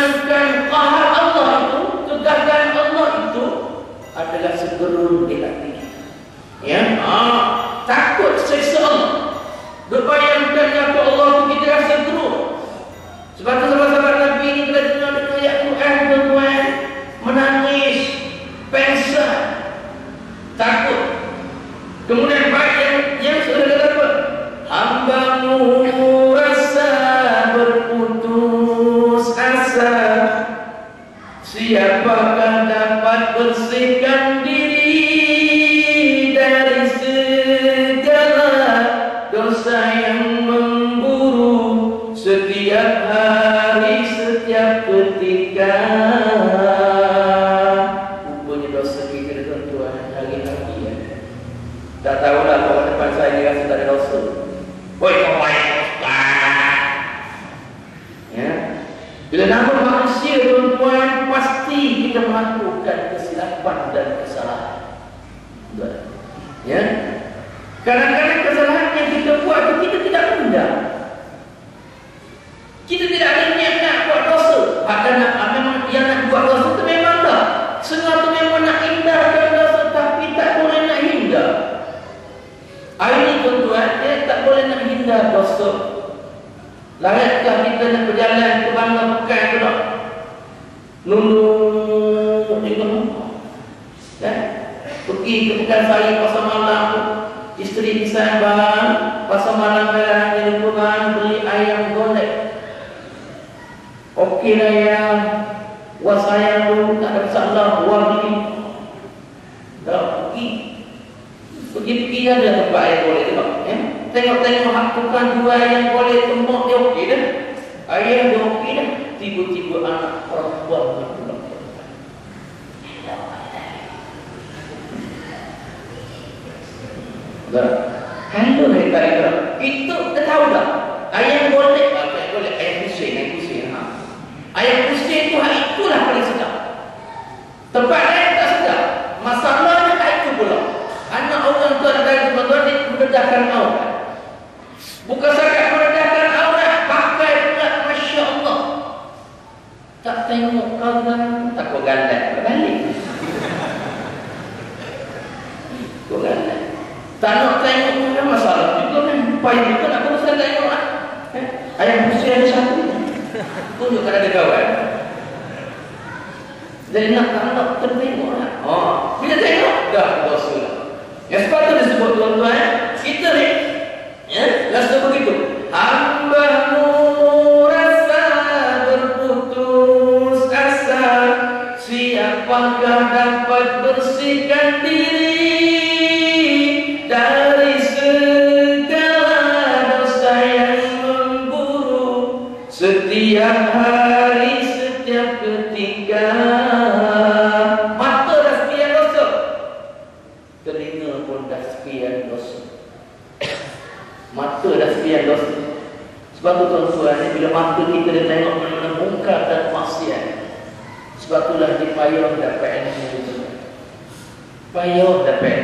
menyenangkan qahar Allah itu, kegagalan Allah itu adalah segerun di hati. Ya, takut siksa Allah. Berbayangkan apa Allah itu kita rasa gerun. Sebab itu sahabat-sahabat Nabi ini bila dengar ayat Quran tuan-tuan menangis, pengsan, takut. Kemudian baik yang sudah kata apa? Hambamu rasa berputus asa, siapakah dapat bersihkan diri dari segala dosa yang memburu setiap hari, setiap ketika. Rupanya dosa kita tuan-tuan hari-hari ya. Tak tahulah kalau depan saya dia rasa tak ada dosa. Woi, kau baik Ustaz. Ya. Bila nama manusia tuan-tuan, pasti kita melakukan kesilapan dan kesalahan. Ya. Kadang-kadang kesalahan yang kita buat itu kita tidak hendak. Kita tidak ada niat nak buat dosa. Memang yang nak buat dosa itu memang dah. Semua itu memang nak hindarkan dosa, tapi tak boleh nak hindar. Hari ini tuan-tuan, dia tak boleh nak hindar dosa. Layakkah kita nak berjalan ke Bangla Pekan ke tak? Nunduk ya? Pergi ke Pekan Sari pasar malam, isteri pisah bang, pasar malam dia lupa bang, beli ayam golek. Okey lah ya, was ayam tu tak ada masalah, buang beli. Tak pergi ada tempat ayam golek tu bang. Ya? Tengok-tengok hak tukang jual ayam golek tembok dia okey dah. Ayam dia okey dah. Tiba-tiba anak perempuan nak pulang. Hello dari tadi itu kita tahu tak? Ayam golek, ayam pusing, ayam pusing itu itulah paling sedap. Tempat lain tak sedap. Masalahnya itu pula. Anak orang tu ada tuan-tuan mendedahkan aurat. Bukan sahaja mendedahkan aurat, pakai pula Masya Allah. Tak tengok kawan, tak kau gandang balik. Kau gandang. Tak nak tengok pun masalah juga kan. Payah juga nak berusaha tengok lah. Ayam pusing ada satu. Tunjuk kan ada kawan. Jadi nak tak nak tertengok lah. Bila tengok, dah dosa lah. Yang sebab itu disebut tuan-tuan, kita ni rasa begitu. Hambamu rasa berputus asa, siapakah dapat bersihkan diri dari segala dosa yang memburu setiap hari, setiap ketika. Mata dah sekian dosa, telinga pun dah sekian dosa, mata dah sekian dosa. Sebab tu tuan-tuan, bila mata kita dia tengok mana-mana mungkar dan maksiat, sebab itulah dia payah dapat ilmu. Payah dapat.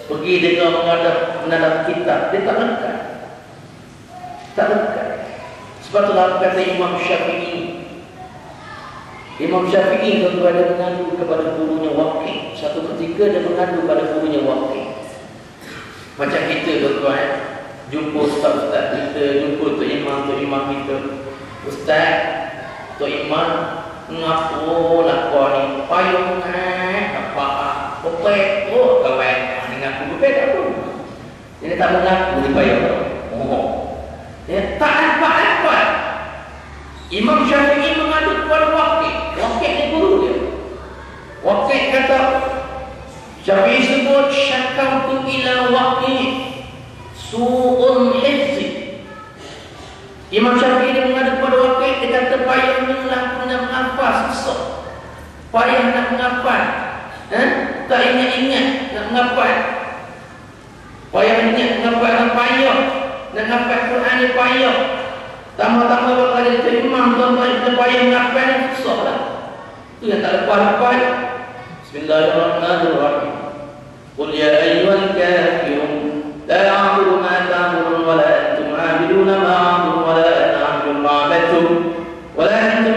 Pergi dengar menadap kitab, dia tak lekat. Tak lekat. Sebab itulah kata Imam Syafi'i. Imam Syafi'i tuan-tuan dia mengadu kepada gurunya Waqi'. Satu ketika dia mengadu kepada gurunya Waqi'. Macam kita tuan-tuan, jumpa ustaz-ustaz kita, jumpa Tok Imam kita. Ustaz, Tok Imam, ngapu lah kau ni payung apa bepek kawan dengan aku bepek tak pun. Jadi tak mengaku di payung. Ya, tak apa. Imam Syafi'i mengadu kepada Waqi'. Waqi' ni guru dia. Waqi' kata, Syafi'i sebut syakautu ila Waqi' su'un hifzi. Imam Syafi'i dia mengadu kepada Waqi', dia kata payah nak mengapa susah, payah nak mengapa, tak ingat-ingat nak mengapa, payah ingat mengapa dan payah nak mengapa Quran ni payah. Tambah-tambah kalau dia jadi imam tuan-tuan, kita payah mengapa ni susah lah. Itu yang tak lepas-lepas. Bismillahirrahmanirrahim. Qul ya ayyuhal kafirun la a'budu ma ta'budun wa la antum 'abiduna ma a'budu wa la ana 'abidun ma 'abadtum wa la antum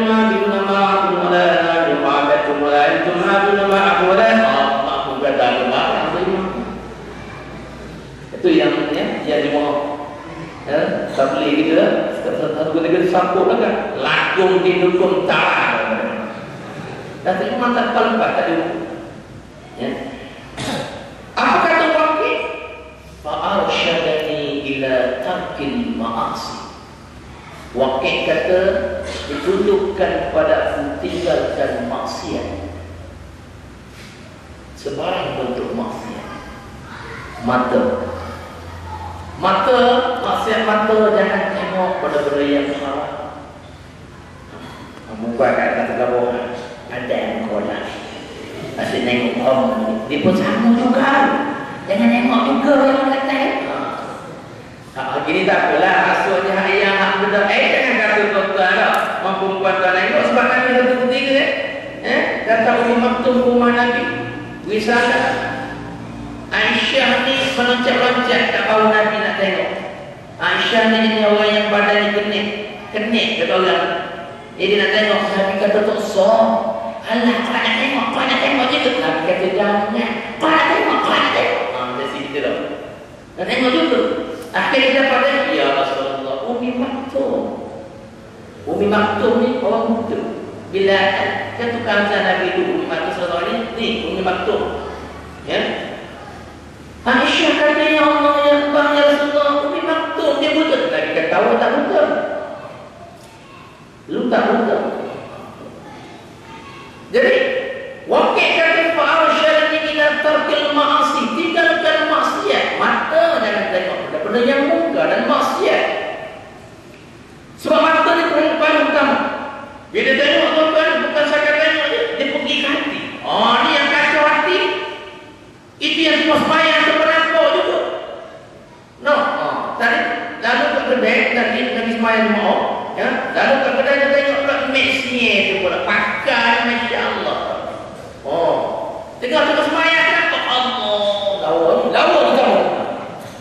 dihukum ta'ala. Dan itu mantap kalau tak dihukum. Ya. Apa kata wakil? Fa'arsyadani ila tarkil ma'asi. Wakil kata ditundukkan pada tinggalkan maksiat. Sebarang bentuk maksiat. Mata, maksiat mata jangan tengok pada benda yang haram. Muka kat atas gabung ada yang kolak. Asyik tengok orang dia pun sama juga. Jangan tengok juga yang kata. Gini tak apalah. Maksudnya yang hak benda. Jangan kata tuan-tuan tak. Mampu tuan-tuan tengok. Sebab kami satu ketiga datang Umi Maktum rumah Nabi. Wisata Aisyah ni meloncat-loncat tak tahu Nabi nak tengok. Aisyah ni orang yang badan ni kenik kata orang. Dia nak tengok. Nabi kata tak sah. Alah kau nak tengok je tu. Nabi kata jangan. Kau nak tengok. Dari sini kita dah nak tengok juga. Akhirnya dia dapat tengok. Ya Rasulullah, Umi Maktum ni orang muda. Bila kan tukang Nabi dulu Umi Maktum sallallahu ni Umi Maktum. Ya. Aisyah kata ya Allah ya Tuhan ya Rasulullah, Umi Maktum dia buta. Nabi kata tahu tak buta. Lu tak buta. Jadi wakil kata fa'arsyadani ila tarkil ma'asi, tinggalkan maksiat. Mata jangan tengok benda yang mungkar dan maksiat. Sebab mata ni perempuan utama. Bila tengok tuan-tuan, bukan sahaja tengok je, dia pergi ke hati. Ni yang kacau hati. Itu yang semua semayang sepenangkau juga. Tadi lalu kat kedai, Nabi semayang mau. Ya, lalu kat kedai dia tengok pula mesnya tu pula pakai Masya Allah. Tengok semayang kan Allah. Lawa ni kamu.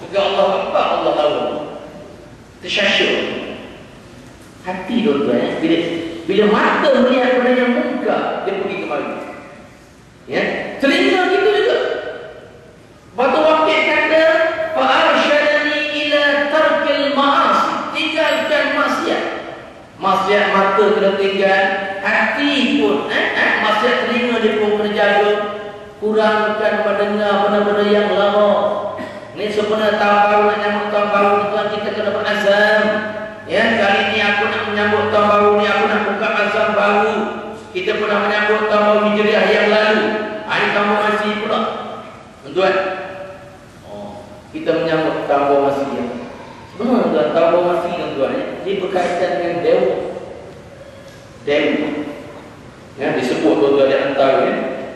Bukan Allah apa Allah lawa. Tersyasyak. Hati tuan-tuan bila mata melihat benda yang mungkar, dia pergi kemari. Ya, telinga gitu juga. Batu wakil kata fa'arsyadani ila tarkil ma'asi, tinggalkan maksiat. Maksiat mata kena tinggal, hati pun maksiat telinga dia pun kena jaga. Kurangkan mendengar benda-benda yang lama. Ni sebenarnya tahun baru nak nyambut tahun baru ni tuan, kita kena berazam. Ya, kali ni aku nak menyambut tahun baru ni, aku nak buka azam baru. Kita pun nak menyambut tahun baru Hijriah yang lalu. Hari tahun masih pula. Tuan. Kita menyambut tahun baru masih. Sebenarnya tuan, tahun baru masih tuan, dia berkaitan dengan dewa. Ya, disebut tuan di antara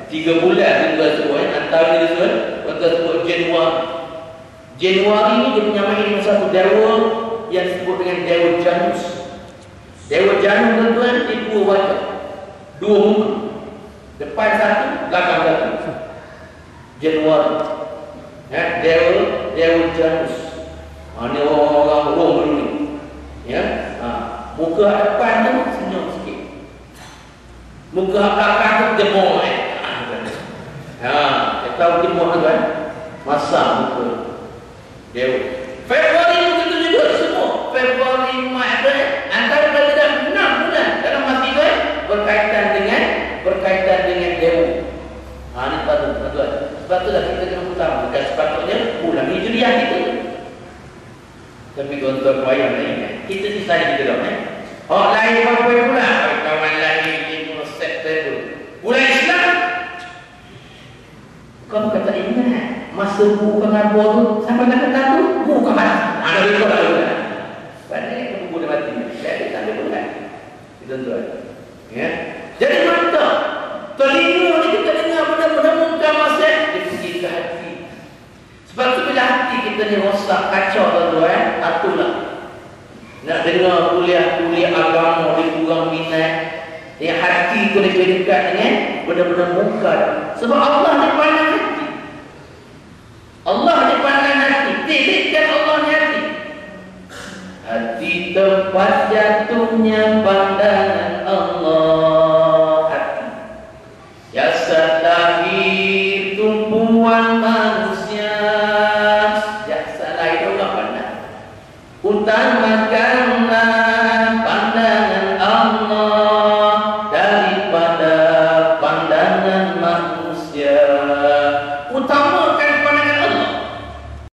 3 bulan tuan sebut antara dia tuan sebut Januari ni dia menyamai dengan satu dewa yang disebut dengan Dewa Janus. Dewa Janus tuan-tuan dia 2 wajah, 2 muka, depan satu, belakang satu. Januari. Ya, Dewa Janus. Ni orang Rom dulu. Ya. Muka depan tu senyum sikit. Muka belakang tu demam. Kita tahu demam tuan. Masa muka Dewa. Februari begitu juga semua. Februari, Mac antara dalam 6 bulan dalam masih berkaitan dengan dewa. Ni patut tuan. Sebab itulah kita kena utama. Bukan sepatutnya bulan Hijriah kita. Tapi tuan-tuan bayang lain. Kita ni saya kita dah. Lahir berapa bulan? Kawan lahir 5 September. Bulan Islam. Kau kata ingat masa buku pengabar tu sampai nak kata tu buku mana? Ada di kau dah. Padahal buku dah mati. Jadi tak ada bulan. Tuan-tuan. Ya. Jadi mata, telinga ni kita dengar benda-benda mungkar maksiat, dia pergi ke hati. Sebab tu bila hati kita ni rosak, kacau tuan-tuan, atulah. Nak dengar kuliah agama, dia kurang minat. Yang hati tu lebih dekat dengan benda-benda mungkar. Sebab Allah dia pandang hati. Allah dia pandang hati. Titikkan Allah ni hati. Hati tempat jatuhnya pandangan Allah. Hati. Jasad lahir tumpuan